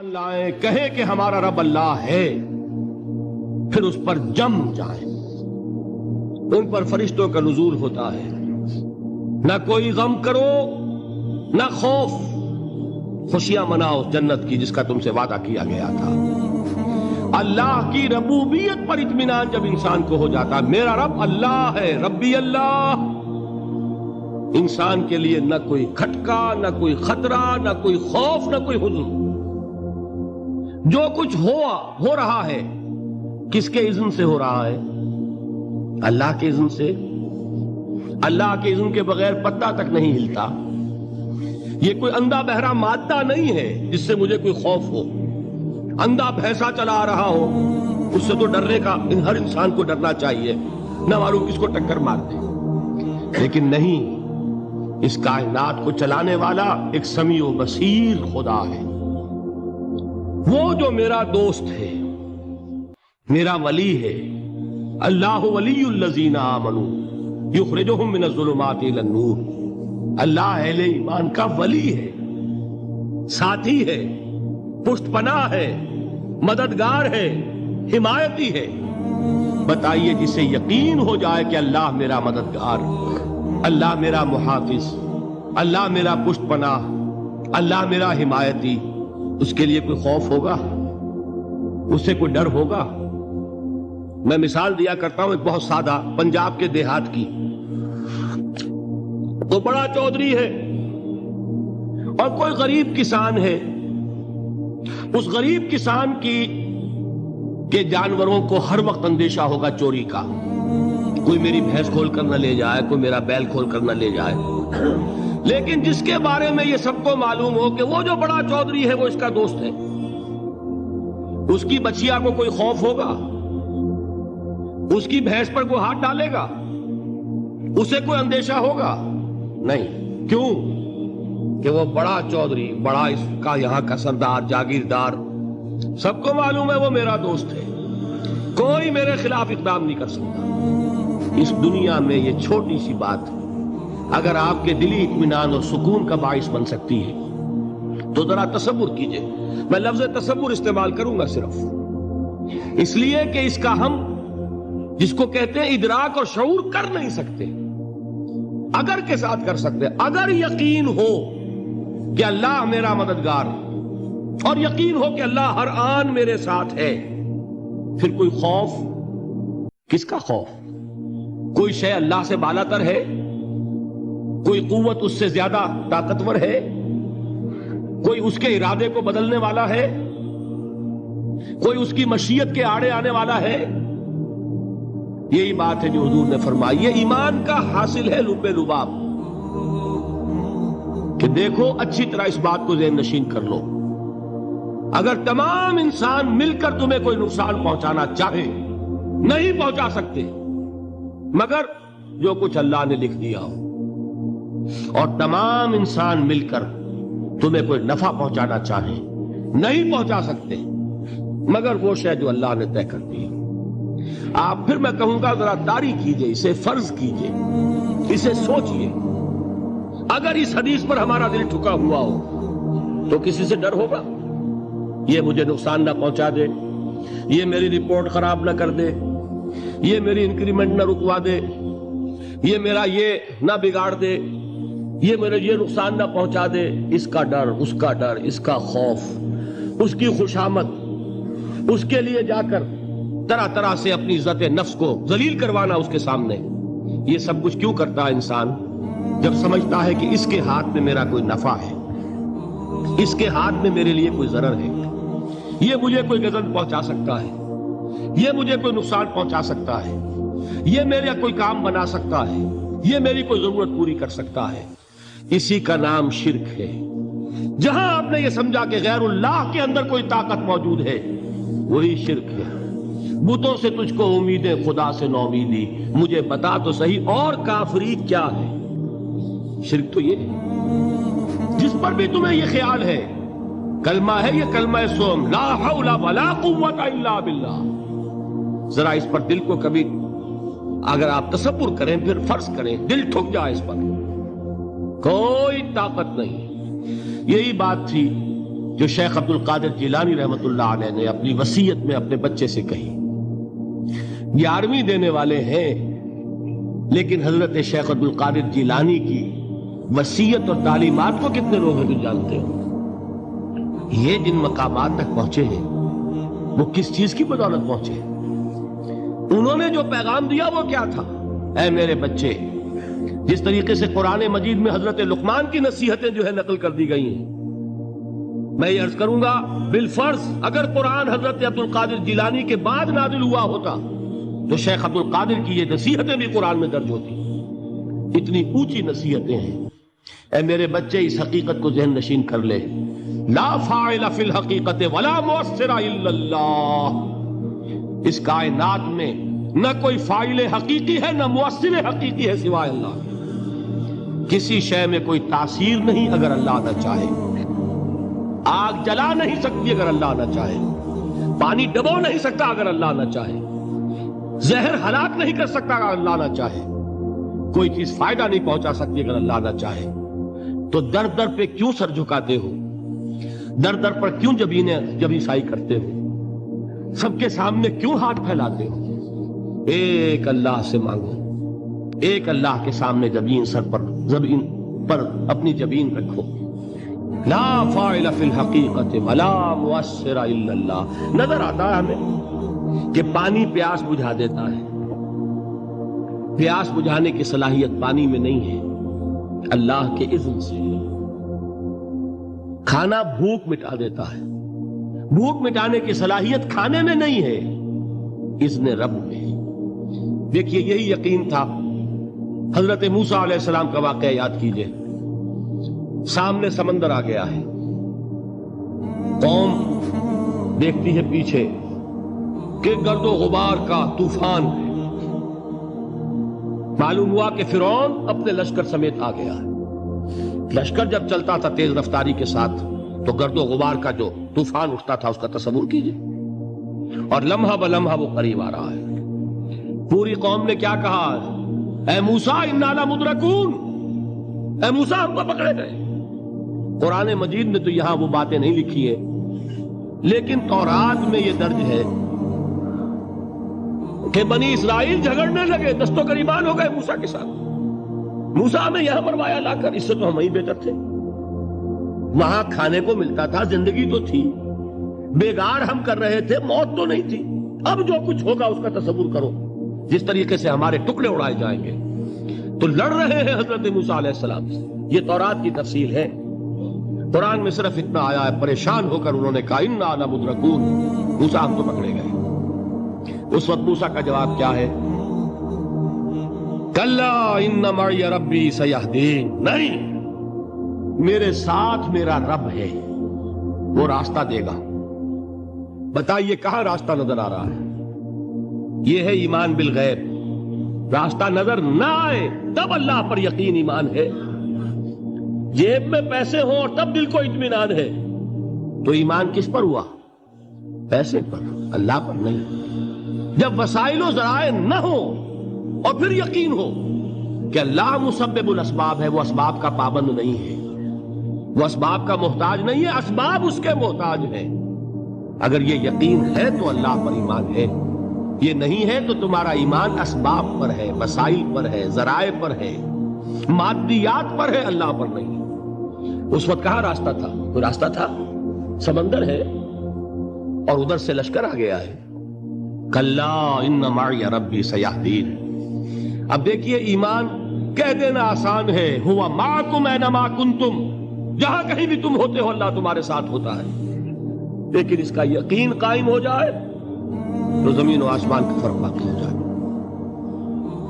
لائیں کہیں کہ ہمارا رب اللہ ہے، پھر اس پر جم جائیں۔ ان پر فرشتوں کا نزول ہوتا ہے، نہ کوئی غم کرو نہ خوف، خوشیاں مناؤ جنت کی جس کا تم سے وعدہ کیا گیا تھا۔ اللہ کی ربوبیت پر اطمینان جب انسان کو ہو جاتا، میرا رب اللہ ہے، ربی اللہ، انسان کے لیے نہ کوئی کھٹکا، نہ کوئی خطرہ، نہ کوئی خوف، نہ کوئی حزن۔ جو کچھ ہو رہا ہے کس کے اذن سے ہو رہا ہے؟ اللہ کے اذن سے۔ اللہ کے اذن کے بغیر پتا تک نہیں ہلتا۔ یہ کوئی اندھا بہرا مادہ نہیں ہے جس سے مجھے کوئی خوف ہو۔ اندھا بھینسا چلا آ رہا ہو اس سے تو ڈرنے کا ہر انسان کو ڈرنا چاہیے، نہ معلوم کس کو ٹکر مار دے۔ لیکن نہیں، اس کائنات کو چلانے والا ایک سمیع و بصیر خدا ہے، وہ جو میرا دوست ہے، میرا ولی ہے۔ اللہ ولی الذین آمنوا یخرجہم من الظلمات الی النور۔ اللہ اہل ایمان کا ولی ہے، ساتھی ہے، پشت پناہ ہے، مددگار ہے، حمایتی ہے۔ بتائیے جسے یقین ہو جائے کہ اللہ میرا مددگار، اللہ میرا محافظ، اللہ میرا پشت پناہ، اللہ میرا حمایتی، اس کے لیے کوئی خوف ہوگا؟ اس سے کوئی ڈر ہوگا؟ میں مثال دیا کرتا ہوں ایک بہت سادہ پنجاب کے دیہات کی۔ تو بڑا چودھری ہے اور کوئی غریب کسان ہے۔ اس غریب کسان کے جانوروں کو ہر وقت اندیشہ ہوگا چوری کا، کوئی میری بھینس کھول کر نہ لے جائے، کوئی میرا بیل کھول کر نہ لے جائے۔ لیکن جس کے بارے میں یہ سب کو معلوم ہو کہ وہ جو بڑا چودھری ہے وہ اس کا دوست ہے، اس کی بچیا کو کوئی خوف ہوگا؟ اس کی بھینس پر کوئی ہاتھ ڈالے گا؟ اسے کوئی اندیشہ ہوگا؟ نہیں۔ کیوں؟ کہ وہ بڑا چودھری، بڑا اس کا یہاں کا سردار، جاگیردار، سب کو معلوم ہے وہ میرا دوست ہے، کوئی میرے خلاف اقدام نہیں کر سکتا۔ اس دنیا میں یہ چھوٹی سی بات اگر آپ کے دلی اطمینان اور سکون کا باعث بن سکتی ہے تو ذرا تصور کیجئے۔ میں لفظ تصور استعمال کروں گا صرف اس لیے کہ اس کا ہم جس کو کہتے ہیں ادراک اور شعور کر نہیں سکتے، اگر کے ساتھ کر سکتے۔ اگر یقین ہو کہ اللہ میرا مددگار اور یقین ہو کہ اللہ ہر آن میرے ساتھ ہے، پھر کوئی خوف؟ کس کا خوف؟ کوئی شے اللہ سے بالا تر ہے؟ کوئی قوت اس سے زیادہ طاقتور ہے؟ کوئی اس کے ارادے کو بدلنے والا ہے؟ کوئی اس کی مشیت کے آڑے آنے والا ہے؟ یہی بات ہے جو حضور نے فرمائی۔ یہ ایمان کا حاصل ہے لب لباب، کہ دیکھو اچھی طرح اس بات کو ذہن نشین کر لو، اگر تمام انسان مل کر تمہیں کوئی نقصان پہنچانا چاہے نہیں پہنچا سکتے، مگر جو کچھ اللہ نے لکھ دیا ہو، اور تمام انسان مل کر تمہیں کوئی نفع پہنچانا چاہے نہیں پہنچا سکتے، مگر وہ شے جو اللہ نے طے کر دی۔ آپ پھر میں کہوں گا ذرا طاری کیجئے، اسے فرض کیجئے، اسے سوچئے۔ اگر اس حدیث پر ہمارا دل ٹھکا ہوا ہو تو کسی سے ڈر ہوگا؟ یہ مجھے نقصان نہ پہنچا دے، یہ میری رپورٹ خراب نہ کر دے، یہ میری انکریمنٹ نہ رکوا دے، یہ میرا یہ نہ بگاڑ دے، یہ میرے یہ نقصان نہ پہنچا دے۔ اس کا ڈر، اس کا ڈر، اس کا خوف، اس کی خوشامد، اس کے لیے جا کر طرح طرح سے اپنی عزت نفس کو ذلیل کروانا اس کے سامنے، یہ سب کچھ کیوں کرتا ہے انسان؟ جب سمجھتا ہے کہ اس کے ہاتھ میں میرا کوئی نفع ہے، اس کے ہاتھ میں میرے لیے کوئی ضرر ہے، یہ مجھے کوئی غضب پہنچا سکتا ہے، یہ مجھے کوئی نقصان پہنچا سکتا ہے، یہ میرا کوئی کام بنا سکتا ہے، یہ میری کوئی ضرورت پوری کر سکتا ہے، اسی کا نام شرک ہے۔ جہاں آپ نے یہ سمجھا کہ غیر اللہ کے اندر کوئی طاقت موجود ہے، وہی شرک ہے۔ بتوں سے تجھ کو امیدیں، خدا سے نومیدی، مجھے بتا تو صحیح اور کافری کیا ہے؟ شرک تو یہ ہے۔ جس پر بھی تمہیں یہ خیال ہے، کلمہ ہے یہ کلمہ سوم، لا حول ولا قوت الا باللہ، ذرا اس پر دل کو کبھی اگر آپ تصور کریں، پھر فرض کریں، دل ٹھک جائے اس پر، کوئی طاقت نہیں۔ یہی بات تھی جو شیخ عبد القادر جیلانی رحمت اللہ علیہ نے اپنی وصیت میں اپنے بچے سے کہی. 11ویں دینے والے ہیں، لیکن حضرت شیخ عبد القادر جیلانی کی وصیت اور تعلیمات کو کتنے لوگ ہیں تو جانتے ہو؟ یہ جن مقامات تک پہنچے ہیں وہ کس چیز کی بدولت پہنچے ہیں؟ انہوں نے جو پیغام دیا وہ کیا تھا؟ اے میرے بچے، جس طریقے سے قرآن مجید میں حضرت لقمان کی نصیحتیں جو ہے نقل کر دی گئی ہیں، میں یہ عرض کروں گا بالفرض اگر قرآن حضرت عبد القادر جیلانی کے بعد نازل ہوا ہوتا تو شیخ عبد القادر کی یہ نصیحتیں بھی قرآن میں درج ہوتی. اتنی اونچی نصیحتیں ہیں. اے میرے بچے، اس حقیقت کو ذہن نشین کر لے، لا فاعل فی الحقیقت ولا مؤثر الا اللہ. اس کائنات میں نہ کوئی فاعل حقیقی ہے نہ مؤثر حقیقی ہے سوائے اللہ. کسی شے میں کوئی تاثیر نہیں اگر اللہ نہ چاہے. آگ جلا نہیں سکتی اگر اللہ نہ چاہے. پانی ڈبو نہیں سکتا اگر اللہ نہ چاہے. زہر ہلاک نہیں کر سکتا اگر اللہ نہ چاہے. کوئی چیز فائدہ نہیں پہنچا سکتی اگر اللہ نہ چاہے. تو در در پہ کیوں سر جھکاتے ہو؟ در در پر کیوں جبیں سائی کرتے ہو؟ سب کے سامنے کیوں ہاتھ پھیلاتے ہو؟ ایک اللہ سے مانگو، ایک اللہ کے سامنے زمین پر اپنی جبین رکھو. لا فاعل فی الحقیقت ولا مؤثر الا اللہ. نظر آتا ہے ہمیں کہ پانی پیاس بجھا دیتا ہے. پیاس بجھانے کی صلاحیت پانی میں نہیں ہے، اللہ کے اذن سے. کھانا بھوک مٹا دیتا ہے، بھوک مٹانے کی صلاحیت کھانے میں نہیں ہے، اذن رب میں. دیکھیے یہی یقین تھا. حضرت موسیٰ علیہ السلام کا واقعہ یاد کیجئے. سامنے سمندر آ گیا ہے، قوم دیکھتی ہے پیچھے کہ گرد و غبار کا طوفان ہے. معلوم ہوا کہ فرعون اپنے لشکر سمیت آ گیا ہے. لشکر جب چلتا تھا تیز رفتاری کے ساتھ تو گرد و غبار کا جو طوفان اٹھتا تھا اس کا تصور کیجئے. اور لمحہ بلمحہ وہ قریب آ رہا ہے. پوری قوم نے کیا کہا؟ اے موسیٰ انا لمدرکون، اے موسیٰ ہم کو پکڑے گئے. قرآن مجید نے تو یہاں وہ باتیں نہیں لکھی ہیں، لیکن تورات میں یہ درج ہے کہ بنی اسرائیل جھگڑنے لگے، دست و گریبان ہو گئے موسیٰ کے ساتھ. موسیٰ ہمیں یہاں مروایا لا کر، اس سے تو ہم وہیں بہتر تھے. وہاں کھانے کو ملتا تھا، زندگی تو تھی، بیگار ہم کر رہے تھے، موت تو نہیں تھی. اب جو کچھ ہوگا اس کا تصور کرو، جس طریقے سے ہمارے ٹکڑے اڑائے جائیں گے. تو لڑ رہے ہیں حضرت موسیٰ علیہ السلام سے. یہ تورات کی تفصیل ہے. قرآن میں صرف اتنا آیا ہے، پریشان ہو کر انہوں نے کہا انا لمدرکون، موسیٰ ہم تو پکڑے گئے. اس وقت موسیٰ کا جواب کیا ہے؟ کلا ان معی ربی سیہدین. نہیں، میرے ساتھ میرا رب ہے، وہ راستہ دے گا. بتائیے کہاں راستہ نظر آ رہا ہے؟ یہ ہے ایمان بالغیب. راستہ نظر نہ آئے تب اللہ پر یقین ایمان ہے. جیب میں پیسے ہوں اور تب دل کو اطمینان ہے تو ایمان کس پر ہوا؟ پیسے پر، اللہ پر نہیں. جب وسائل و ذرائع نہ ہو اور پھر یقین ہو کہ اللہ مسبب الاسباب ہے، وہ اسباب کا پابند نہیں ہے، وہ اسباب کا محتاج نہیں ہے، اسباب اس کے محتاج ہیں. اگر یہ یقین ہے تو اللہ پر ایمان ہے. یہ نہیں ہے تو تمہارا ایمان اسباب پر ہے، وسائل پر ہے، ذرائع پر ہے، مادیات پر ہے، اللہ پر نہیں. اس وقت کہاں راستہ تھا؟ کوئی راستہ تھا؟ سمندر ہے اور ادھر سے لشکر آ گیا ہے. کلا ان معی ربی سیہدین. اب دیکھیے ایمان کہہ دینا آسان ہے، ہوا معکم اینما کنتم، جہاں کہیں بھی تم ہوتے ہو اللہ تمہارے ساتھ ہوتا ہے. لیکن اس کا یقین قائم ہو جائے تو زمین و آسمان کا فرق باقی ہو جائے.